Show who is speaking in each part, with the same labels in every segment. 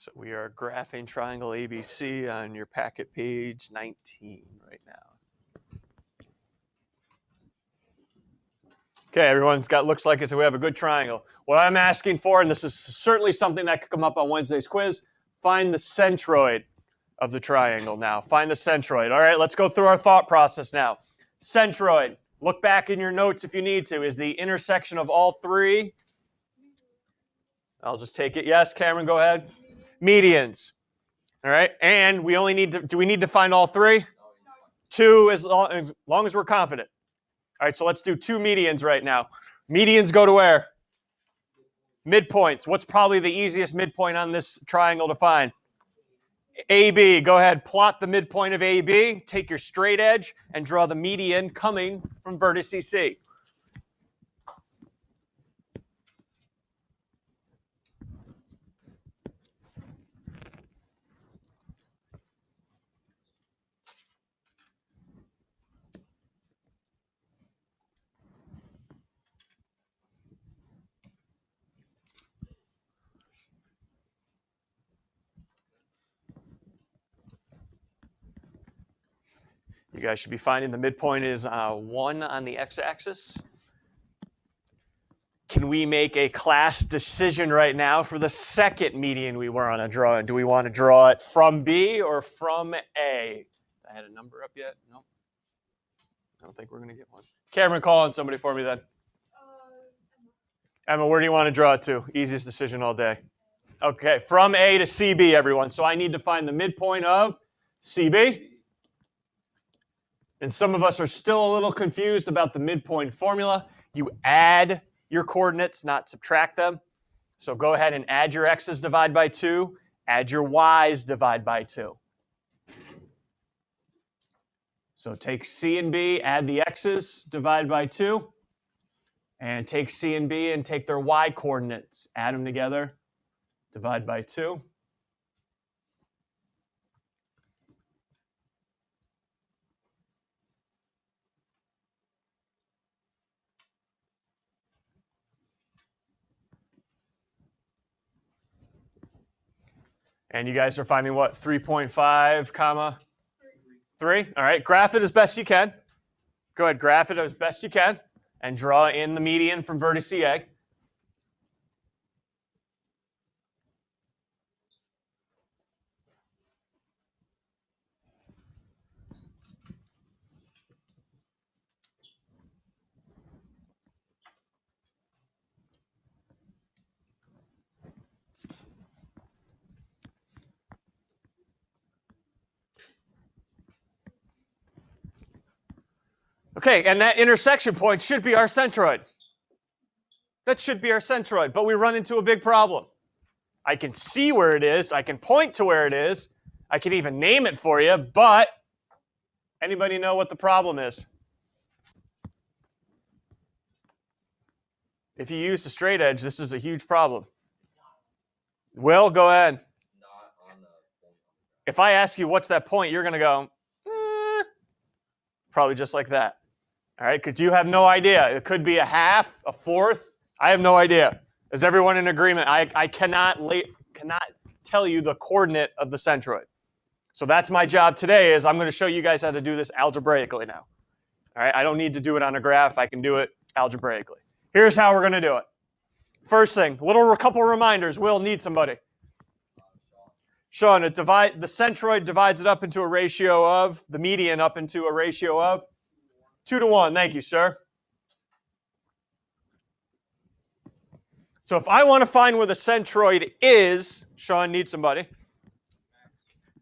Speaker 1: So we are graphing triangle ABC on your packet page 19 right now. Okay, everyone's got, looks like we have a good triangle. What I'm asking for, and this is certainly something that could come up on Wednesday's quiz, find the centroid of the triangle now. Find the centroid. All right, let's go through our thought process now. Centroid, look back in your notes if you need to, is the intersection of all three. I'll just take it. Yes, Cameron, go ahead. Medians. All right, and we only need to, do we need to find all three? Two, as long as we're confident. All right, so let's do two medians right now. Medians go to where? Midpoints. What's probably the easiest midpoint on this triangle to find? AB. Go ahead, plot the midpoint of AB, take your straight edge, and draw the median coming from vertex C. You guys should be finding the midpoint is 1 on the x-axis. Can we make a class decision right now for the second median we want to draw? Do we want to draw it from B or from A? I had a number up yet? No. I don't think we're going to get one. Cameron, call on somebody for me then. Emma, where do you want to draw it to? Easiest decision all day. Okay, from A to CB, everyone. So I need to find the midpoint of CB. And some of us are still a little confused about the midpoint formula. You add your coordinates, not subtract them. So go ahead and add your x's, divide by 2. Add your y's, divide by 2. So take C and B, add the x's, divide by 2. And take C and B and take their y coordinates. Add them together, divide by 2. And you guys are finding what? 3.5, comma 3? All right, graph it as best you can. Go ahead, graph it as best you can. And draw in the median from vertex A. Okay, and that intersection point should be our centroid. That should be our centroid, but we run into a big problem. I can see where it is. I can point to where it is. I can even name it for you, but anybody know what the problem is? If you use the straight edge, this is a huge problem. Will, go ahead. If I ask you what's that point, you're going to go, probably just like that. All right, because you have no idea. It could be a half, a fourth. I have no idea. Is everyone in agreement? I cannot tell you the coordinate of the centroid. So that's my job today, is I'm going to show you guys how to do this algebraically now. All right, I don't need to do it on a graph. I can do it algebraically. Here's how we're going to do it. First thing, a couple reminders. We'll need somebody. Sean, the centroid divides it up into a ratio of, the median up into a ratio of 2 to 1. Thank you, sir. So if I want to find where the centroid is, Sean needs somebody.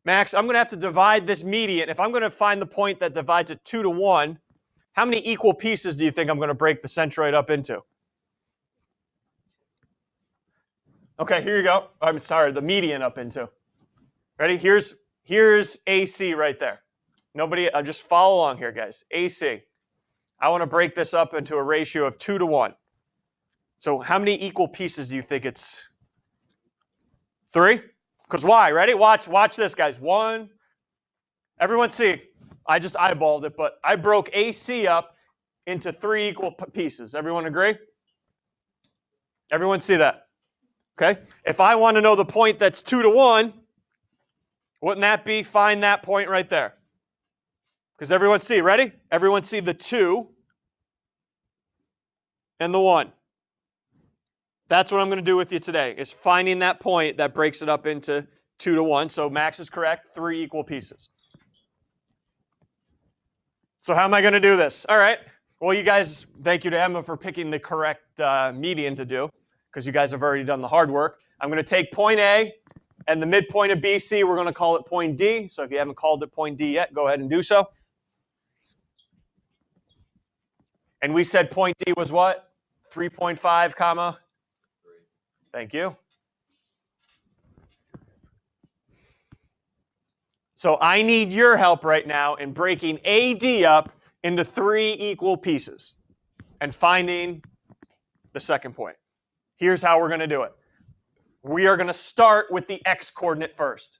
Speaker 1: Max, I'm going to have to divide this median. If I'm going to find the point that divides it 2 to 1, how many equal pieces do you think I'm going to break the centroid up into? Okay, here you go. I'm sorry, the median up into. Ready? Here's AC right there. Nobody, just follow along here, guys. AC. I want to break this up into a ratio of 2 to 1. So how many equal pieces do you think it's? 3? Because why? Ready? Watch this, guys. 1. Everyone see. I just eyeballed it, but I broke AC up into 3 equal pieces. Everyone agree? Everyone see that? Okay? If I want to know the point that's 2 to 1, wouldn't that be find that point right there? Because everyone see, ready? Everyone see the 2 and the 1. That's what I'm going to do with you today, is finding that point that breaks it up into 2 to 1. So Max is correct, 3 equal pieces. So how am I going to do this? All right. Well, you guys, thank you to Emma for picking the correct median to do, because you guys have already done the hard work. I'm going to take point A and the midpoint of BC. We're going to call it point D. So if you haven't called it point D yet, go ahead and do so. And we said point D was what? 3.5 comma? 3. Thank you. So I need your help right now in breaking AD up into 3 equal pieces and finding the second point. Here's how we're going to do it. We are going to start with the x-coordinate first.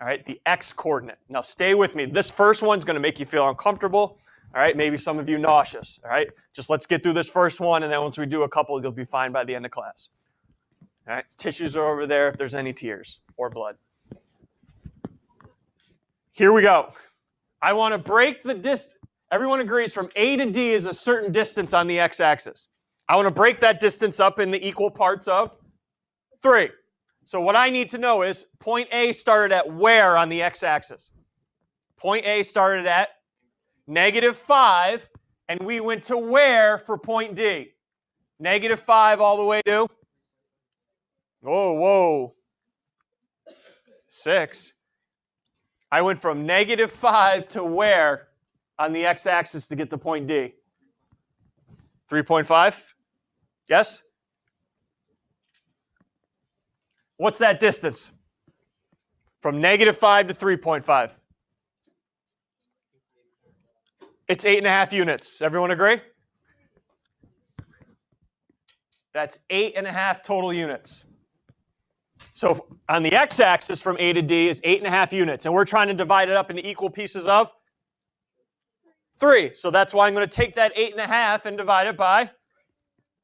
Speaker 1: All right, the x-coordinate. Now stay with me. This first one's going to make you feel uncomfortable. All right, maybe some of you nauseous. All right, just let's get through this first one, and then once we do a couple, you'll be fine by the end of class. All right, tissues are over there if there's any tears or blood. Here we go. I want to break the distance. Everyone agrees from A to D is a certain distance on the x-axis. I want to break that distance up in the equal parts of 3. So what I need to know is point A started at where on the x-axis? Point A started at -5, and we went to where for point D? -5 all the way to? Whoa. 6. I went from -5 to where on the x-axis to get to point D? 3.5? Yes? What's that distance? From -5 to 3.5? It's 8.5 units. Everyone agree? That's 8.5 total units. So on the x-axis from A to D is 8.5 units, and we're trying to divide it up into equal pieces of 3. So that's why I'm going to take that 8.5 and divide it by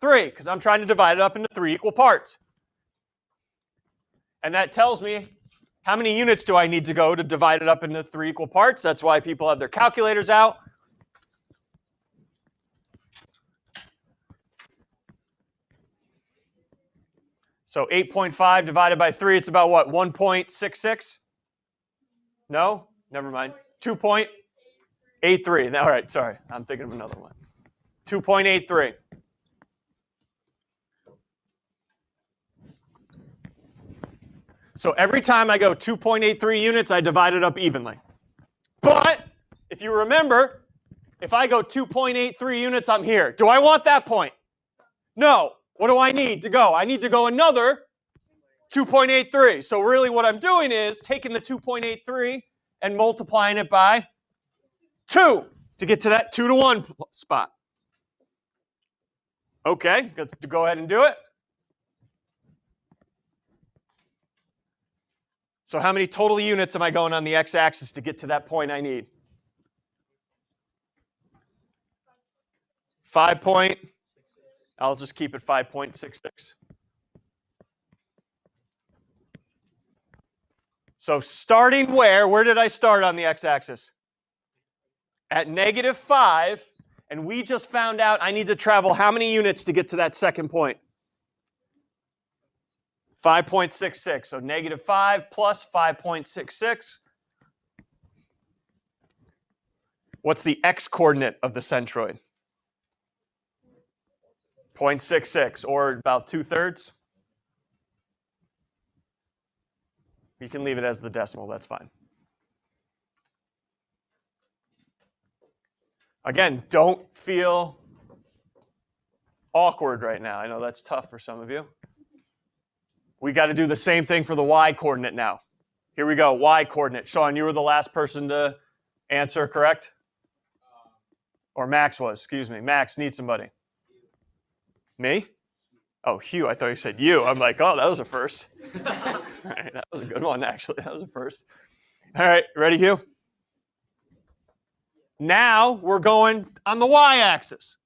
Speaker 1: 3, because I'm trying to divide it up into 3 equal parts. And that tells me how many units do I need to go to divide it up into 3 equal parts. That's why people have their calculators out. So 8.5 divided by 3, it's about what, 1.66? No? Never mind. 2.83. All right, sorry. I'm thinking of another one. 2.83. So every time I go 2.83 units, I divide it up evenly. But if you remember, if I go 2.83 units, I'm here. Do I want that point? No. What do I need to go? I need to go another 2.83. So really what I'm doing is taking the 2.83 and multiplying it by 2 to get to that 2 to 1 spot. Okay, let's go ahead and do it. So how many total units am I going on the x-axis to get to that point I need? 5 point. I'll just keep it 5.66. So starting where did I start on the x-axis? At -5, and we just found out I need to travel how many units to get to that second point? 5.66. So -5 plus 5.66. What's the x-coordinate of the centroid? 0.66, or about 2/3. You can leave it as the decimal, that's fine. Again, don't feel awkward right now. I know that's tough for some of you. We got to do the same thing for the y-coordinate now. Here we go, y-coordinate. Sean, you were the last person to answer, correct? Or Max was, excuse me. Max, need somebody. Me? Oh, Hugh, I thought you said you. I'm like, oh, that was a first. All right, that was a good one, actually. That was a first. All right, ready, Hugh? Now we're going on the y-axis.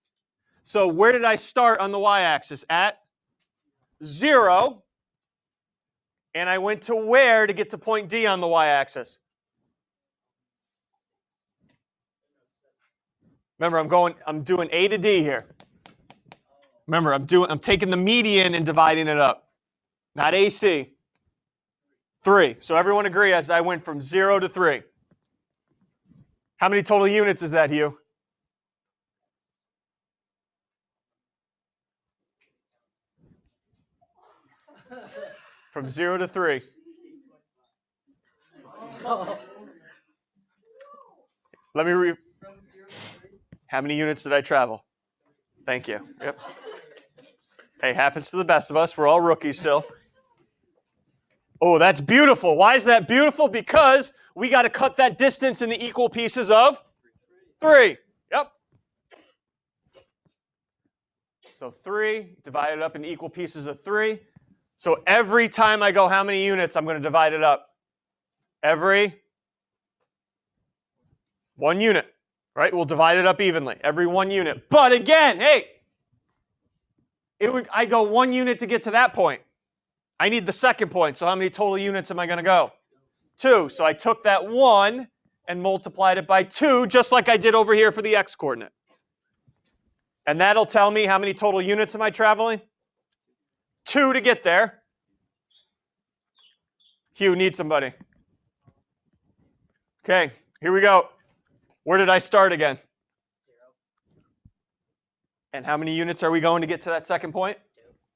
Speaker 1: So where did I start on the y-axis? At 0. And I went to where to get to point D on the y-axis? Remember, I'm doing A to D here. Remember, I'm taking the median and dividing it up. Not AC. 3. So everyone agree as I went from 0 to 3. How many total units is that, Hugh? From 0 to 3. Let me How many units did I travel? Thank you. Yep. Hey, happens to the best of us. We're all rookies still. Oh, that's beautiful. Why is that beautiful? Because we got to cut that distance into equal pieces of 3. Yep. So 3 divided up into equal pieces of 3. So every time I go how many units, I'm going to divide it up. Every 1 unit, right? We'll divide it up evenly. Every 1 unit. But again, hey, I go 1 unit to get to that point. I need the second point. So how many total units am I going to go? 2. So I took that 1 and multiplied it by 2, just like I did over here for the x-coordinate. And that'll tell me how many total units am I traveling? 2 to get there. Hugh, need somebody. Okay, here we go. Where did I start again?
Speaker 2: 0.
Speaker 1: And how many units are we going to get to that second point?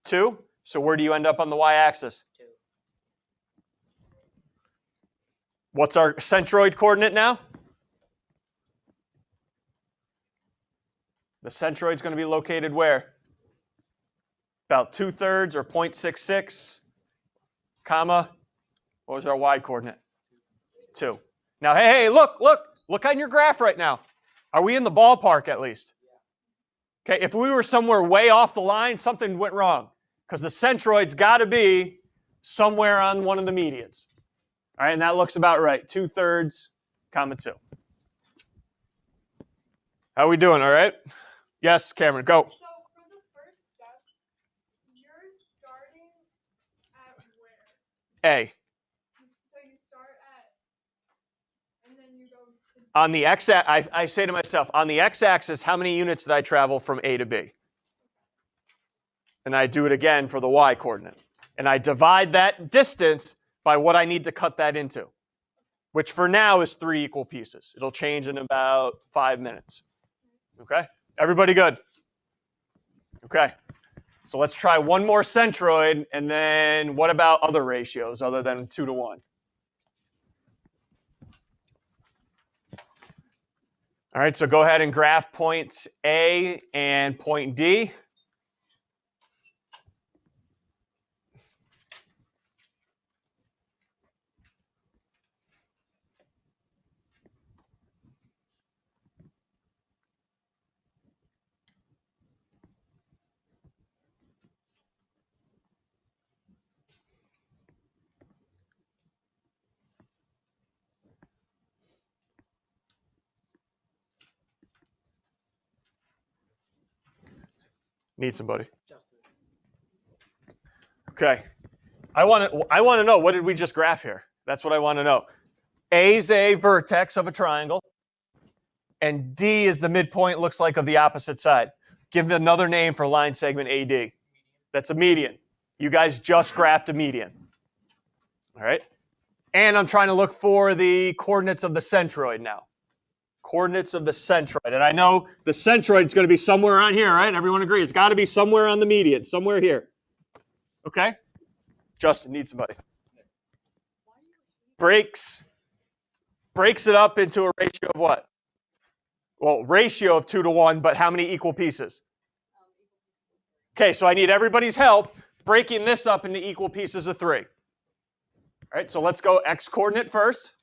Speaker 1: 2. So where do you end up on the y-axis?
Speaker 2: 2.
Speaker 1: What's our centroid coordinate now? The centroid is going to be located where? About 2/3 or 0.66, comma, what was our y coordinate? 2. Now, hey, look on your graph right now. Are we in the ballpark at least? Okay, if we were somewhere way off the line, something went wrong because the centroid's got to be somewhere on one of the medians. All right, and that looks about right, 2/3, comma 2. How are we doing, all right? Yes, Cameron, go.
Speaker 3: So for the first step, you're starting at where?
Speaker 1: A.
Speaker 3: So you start at, and then you go to
Speaker 1: On the x, I say to myself, on the x-axis, how many units did I travel from A to B? And I do it again for the y coordinate. And I divide that distance by what I need to cut that into, which for now is 3 equal pieces. It'll change in about 5 minutes. Okay? Everybody good? Okay. So let's try one more centroid, and then what about other ratios other than 2 to 1? All right, so go ahead and graph points A and point D. Need somebody.
Speaker 2: Justin.
Speaker 1: Okay. I want to know, what did we just graph here? That's what I want to know. A is a vertex of a triangle, and D is the midpoint, looks like, of the opposite side. Give it another name for line segment AD. That's a median. You guys just graphed a median. All right? And I'm trying to look for the coordinates of the centroid now. Coordinates of the centroid. And I know the centroid is going to be somewhere on here, right? Everyone agree? It's got to be somewhere on the median, somewhere here. Okay? Justin, need somebody. Breaks it up into a ratio of what? Well, ratio of 2 to 1, but how many equal pieces? Okay, so I need everybody's help breaking this up into equal pieces of 3. All right, so let's go x-coordinate first.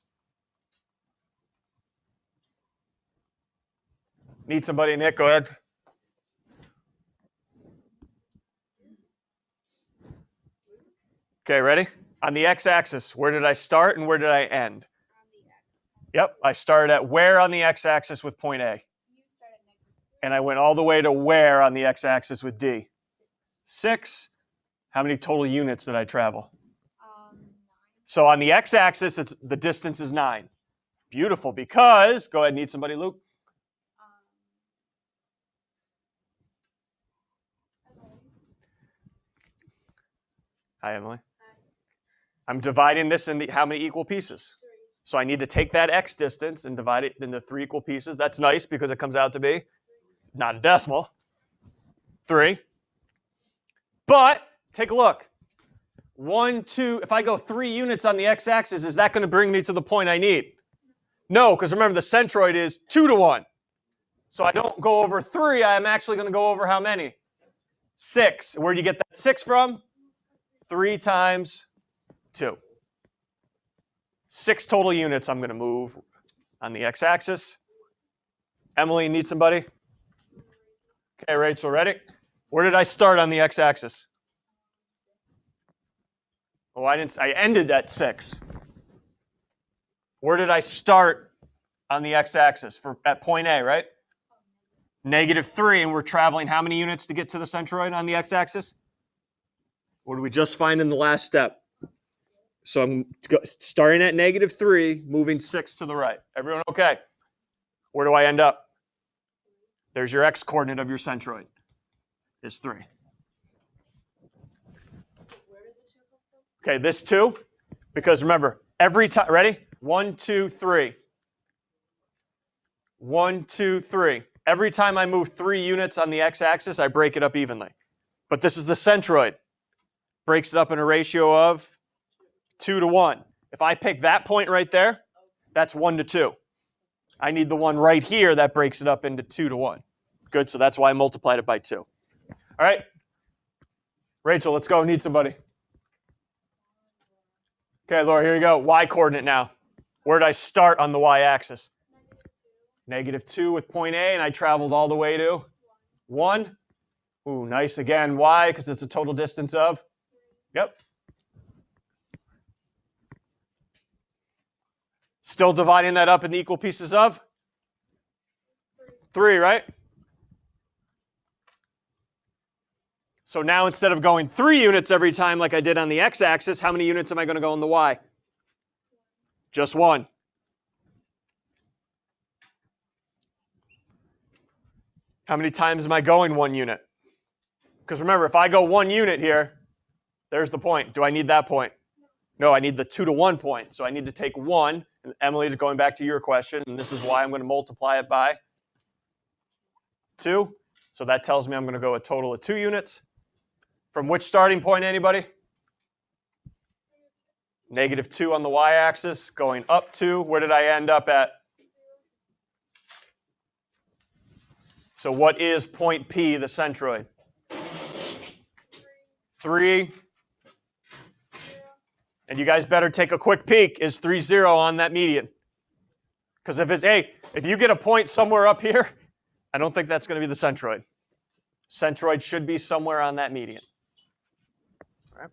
Speaker 1: Need somebody, Nick, go ahead. Okay, ready? On the x-axis, where did I start and where did I end? Yep, I started at where on the x-axis with point A? And I went all the way to where on the x-axis with D? 6. How many total units did I travel? So on the x-axis, the distance is 9. Beautiful, because, go ahead, need somebody, Luke? Hi, Emily. I'm dividing this into how many equal pieces?
Speaker 3: 3.
Speaker 1: So I need to take that x distance and divide it into 3 equal pieces. That's nice because it comes out to be not a decimal. 3. But take a look. 1, 2, if I go 3 units on the x-axis, is that going to bring me to the point I need? No, because remember the centroid is 2 to 1. So I don't go over 3, I'm actually going to go over how many? 6. Where do you get that 6 from? 3 times 2. 6 total units I'm going to move on the x-axis. Emily, need somebody? Okay, Rachel, ready? Where did I start on the x-axis? Oh, I ended at 6. Where did I start on the x-axis? At point A, right? -3, and we're traveling how many units to get to the centroid on the x-axis? What did we just find in the last step? So I'm starting at -3, moving 6 to the right. Everyone okay? Where do I end up? There's your x-coordinate of your centroid. Is 3. Okay, this 2, because remember, every time, ready? 1, 2, 3. 1, 2, 3. Every time I move 3 units on the x-axis, I break it up evenly. But this is the centroid. Breaks it up in a ratio of 2 to 1. If I pick that point right there, that's 1 to 2. I need the one right here that breaks it up into 2 to 1. Good, so that's why I multiplied it by 2. All right? Rachel, let's go. Need somebody. Okay, Laura, here you go. Y-coordinate now. Where did I start on the y-axis? -2 with point A, and I traveled all the way to 1. Ooh, nice again. Why? Because it's a total distance of? Yep. Still dividing that up into equal pieces of? 3, right? So now instead of going 3 units every time like I did on the x-axis, how many units am I going to go on the y? Just 1. How many times am I going 1 unit? Because remember, if I go 1 unit here, there's the point. Do I need that point? No, I need the 2 to 1 point. So I need to take 1. And Emily is going back to your question, and this is why I'm going to multiply it by 2. So that tells me I'm going to go a total of 2 units. From which starting point, anybody? -2 on the y-axis, going up 2. Where did I end up at? So what is point P, the centroid? 3. And you guys better take a quick peek. Is 3, 0 on that median? Because if it's, hey, if you get a point somewhere up here, I don't think that's going to be the centroid. Centroid should be somewhere on that median. All right.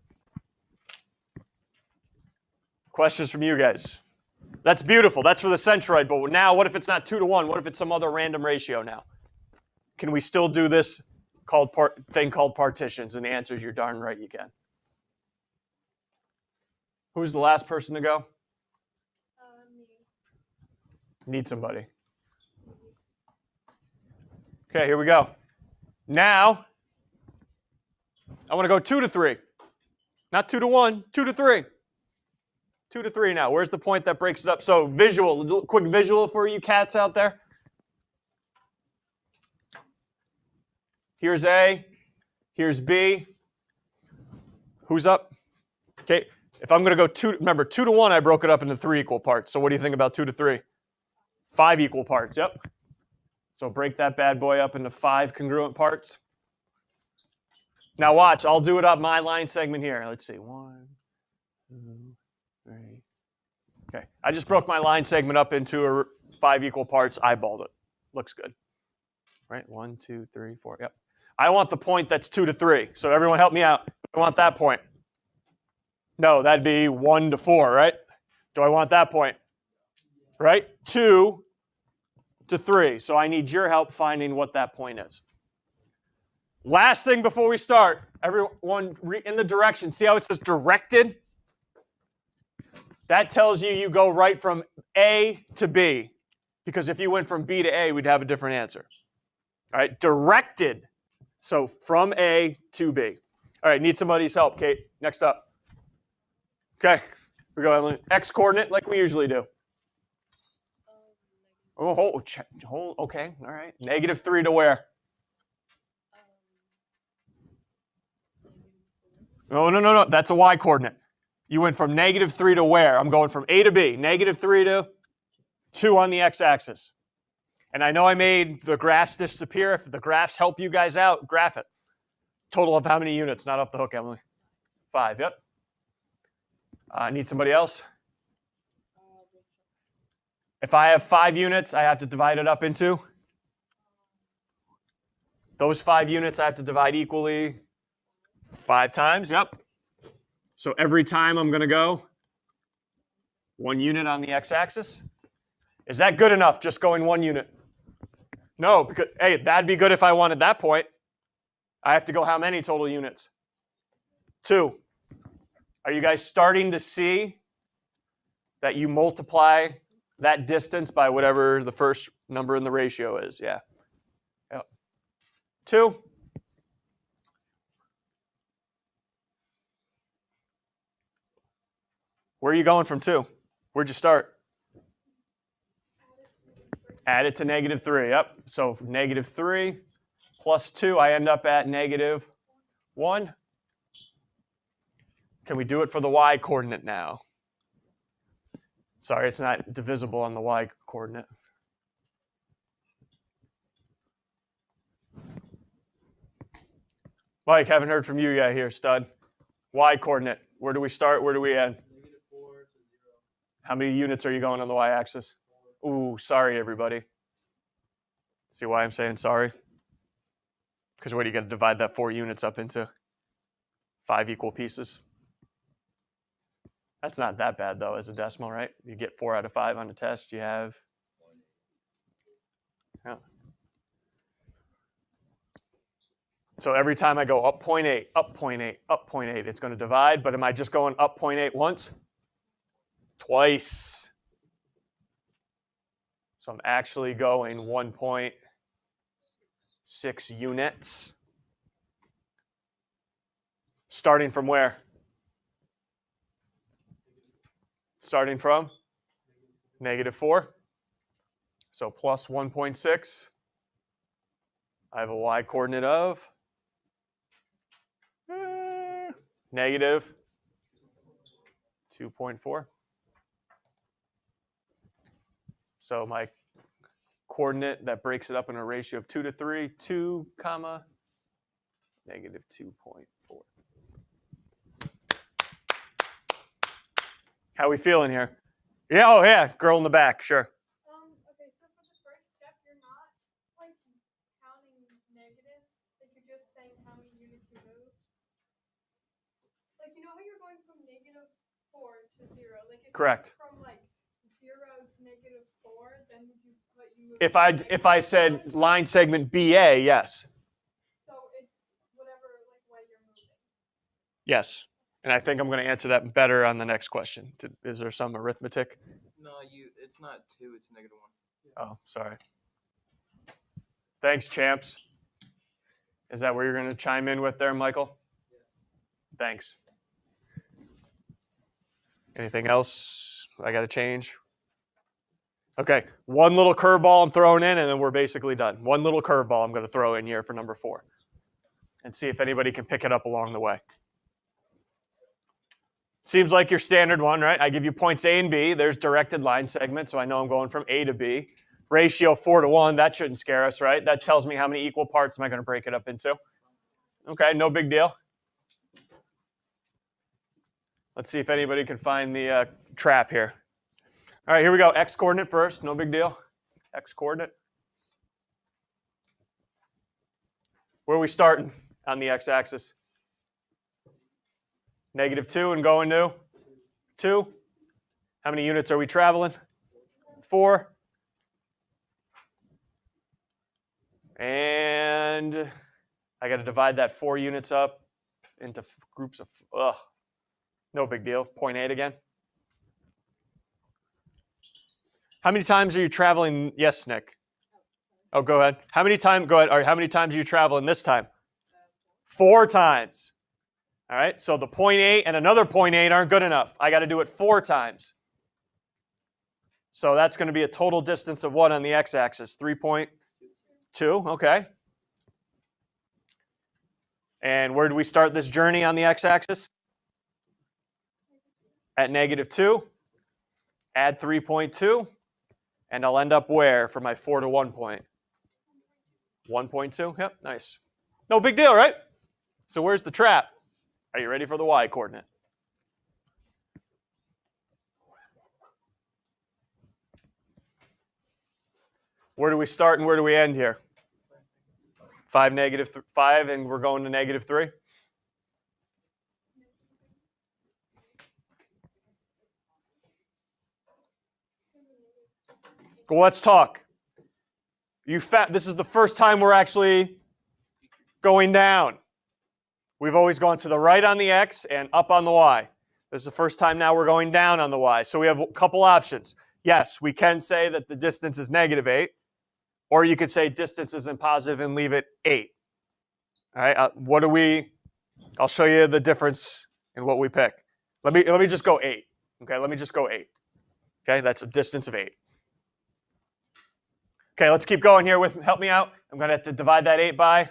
Speaker 1: Questions from you guys? That's beautiful. That's for the centroid. But now, what if it's not 2 to 1? What if it's some other random ratio now? Can we still do this thing called partitions? And the answer is you're darn right you can. Who's the last person to go?
Speaker 3: Me.
Speaker 1: Need somebody. Okay, here we go. Now, I want to go 2 to 3. Not 2 to 1, 2 to 3. 2 to 3 now. Where's the point that breaks it up? So visual, quick visual for you cats out there. Here's A. Here's B. Who's up? Okay. If I'm going to go 2, remember 2 to 1, I broke it up into 3 equal parts. So what do you think about 2 to 3? 5 equal parts. Yep. So break that bad boy up into 5 congruent parts. Now watch. I'll do it up my line segment here. Let's see. 1, 2, 3. Okay. I just broke my line segment up into 5 equal parts. Eyeballed it. Looks good. Right? 1, 2, 3, 4. Yep. I want the point that's 2 to 3. So everyone help me out. I want that point. No, that'd be 1 to 4, right? Do I want that point? Right? 2 to 3. So I need your help finding what that point is. Last thing before we start, everyone in the direction. See how it says directed? That tells you you go right from A to B. Because if you went from B to A, we'd have a different answer. All right, directed. So from A to B. All right, need somebody's help, Kate. Next up. Okay, we go Emily. X coordinate like we usually do. Oh, hold, okay, all right. -3 to where? No. That's a y coordinate. You went from -3 to where? I'm going from A to B. -3 to 2 on the x-axis. And I know I made the graphs disappear. If the graphs help you guys out, graph it. Total of how many units? Not off the hook, Emily. 5, yep. Need somebody else? If I have 5 units, I have to divide it up into? Those 5 units I have to divide equally 5 times, yep. So every time I'm going to go 1 unit on the x-axis. Is that good enough, just going 1 unit? No, because, hey, that'd be good if I wanted that point. I have to go how many total units? 2. Are you guys starting to see that you multiply that distance by whatever the first number in the ratio is? Yeah. Yep. 2. Where are you going from 2? Where'd you start? Add it to -3. Yep. So -3 plus 2, I end up at -1. Can we do it for the y coordinate now? Sorry, it's not divisible on the y coordinate. Mike, haven't heard from you yet here, stud. Y coordinate. Where do we start? Where do we end?
Speaker 2: -4 to 0.
Speaker 1: How many units are you going on the y-axis? Ooh, sorry, everybody. See why I'm saying sorry? Because what, do you got to divide that 4 units up into 5 equal pieces? That's not that bad, though, as a decimal, right? You get 4 out of 5 on a test. You have... Yeah. So every time I go up 0.8, up 0.8, up 0.8, it's going to divide. But am I just going up 0.8 once? Twice. So I'm actually going 1.6 units. Starting from where? Starting from -4. So plus 1.6. I have a y coordinate of -2.4. So my coordinate that breaks it up in a ratio of 2 to 3, 2, comma, -2.4. How we feeling here? Yeah, oh yeah, girl in the back, sure.
Speaker 3: Okay, so for the first step, you're not like counting negatives, like you're just saying how many units you move. Like, you know how you're going from -4 to 0? Like, if
Speaker 1: Correct.
Speaker 3: it's from like 0 to -4, then would you move?
Speaker 1: If I said line segment BA, yes.
Speaker 3: So it's whatever like way you're moving.
Speaker 1: Yes. And I think I'm going to answer that better on the next question. Is there some arithmetic?
Speaker 2: No, it's not 2, it's -1.
Speaker 1: Oh, sorry. Thanks, champs. Is that where you're going to chime in with there, Michael?
Speaker 2: Yes.
Speaker 1: Thanks. Anything else I got to change? Okay, one little curveball I'm throwing in, and then we're basically done. One little curveball I'm going to throw in here for number 4 and see if anybody can pick it up along the way. Seems like your standard one, right? I give you points A and B. There's directed line segment, so I know I'm going from A to B. Ratio 4 to 1, that shouldn't scare us, right? That tells me how many equal parts am I going to break it up into. Okay, no big deal. Let's see if anybody can find the trap here. All right, here we go. X coordinate first, no big deal. X coordinate. Where are we starting on the x-axis? -2 and going to 2. How many units are we traveling? 4. And I got to divide that 4 units up into groups of, no big deal. 0.8 again. How many times are you traveling? Yes, Nick. Oh, go ahead. How many times? Go ahead. All right, how many times are you traveling this time? 4 times. All right. So the 0.8 and another 0.8 aren't good enough. I got to do it 4 times. So that's going to be a total distance of what on the x-axis? 3.2. Okay. And where do we start this journey on the x-axis? At -2. Add 3.2. And I'll end up where for my 4 to 1 point? 1.2. Yep, nice. No big deal, right? So where's the trap? Are you ready for the y coordinate? Where do we start and where do we end here? 5, -5, and we're going to -3. Well, let's talk. This is the first time we're actually going down. We've always gone to the right on the x and up on the y. This is the first time now we're going down on the y. So we have a couple options. Yes, we can say that the distance is -8, or you could say distance isn't positive and leave it 8. All right, I'll show you the difference in what we pick. Let me just go 8. Okay, let me just go 8. Okay, that's a distance of 8. Okay, let's keep going here help me out. I'm going to have to divide that 8 by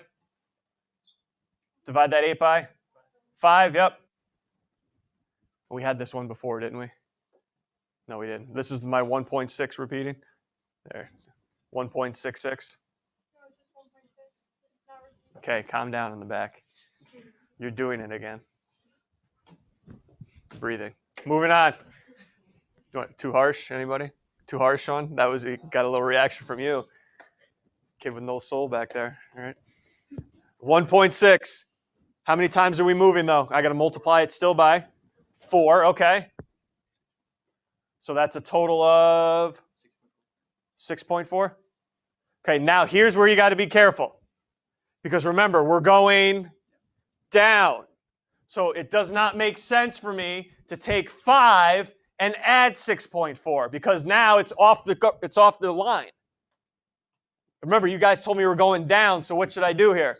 Speaker 1: 5, yep. We had this one before, didn't we? No, we didn't. This is my 1.6 repeating. There, 1.66.
Speaker 3: No, it's just 1.6. It's not repeating.
Speaker 1: Okay, calm down in the back. You're doing it again. Breathing. Moving on. Too harsh, anybody? Too harsh, Sean? Got a little reaction from you. Kid with no soul back there. All right. 1.6. How many times are we moving, though? I got to multiply it still by 4. Okay. So that's a total of 6.4. Okay, now here's where you got to be careful. Because remember, we're going down. So it does not make sense for me to take 5 and add 6.4 because now it's off the line. Remember, you guys told me we were going down, so what should I do here?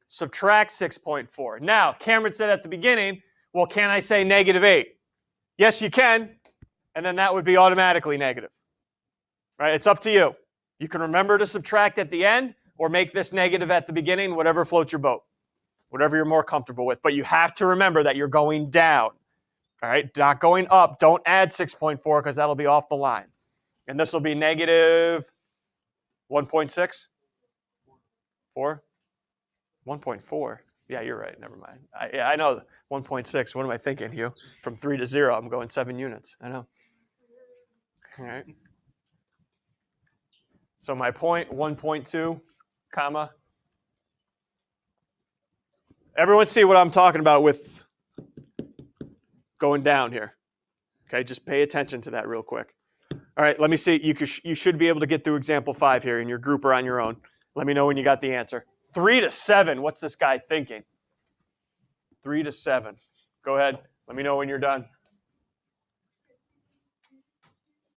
Speaker 1: Subtract 6.4. Now, Cameron said at the beginning, well, can I say -8? Yes, you can, and then that would be automatically negative. Right? It's up to you. You can remember to subtract at the end or make this negative at the beginning, whatever floats your boat, whatever you're more comfortable with. But you have to remember that you're going down. All right, not going up. Don't add 6.4 because that'll be off the line. And this will be negative 1.6? 4? 1.4? Yeah, you're right. Never mind. I know 1.6. What am I thinking, Hugh? From 3 to 0, I'm going 7 units. I know. All right. So my point, 1.2, comma. Everyone see what I'm talking about with going down here. Okay, just pay attention to that real quick. All right, let me see. You should be able to get through example 5 here in your group or on your own. Let me know when you got the answer. 3 to 7, what's this guy thinking? 3 to 7. Go ahead, let me know when you're done.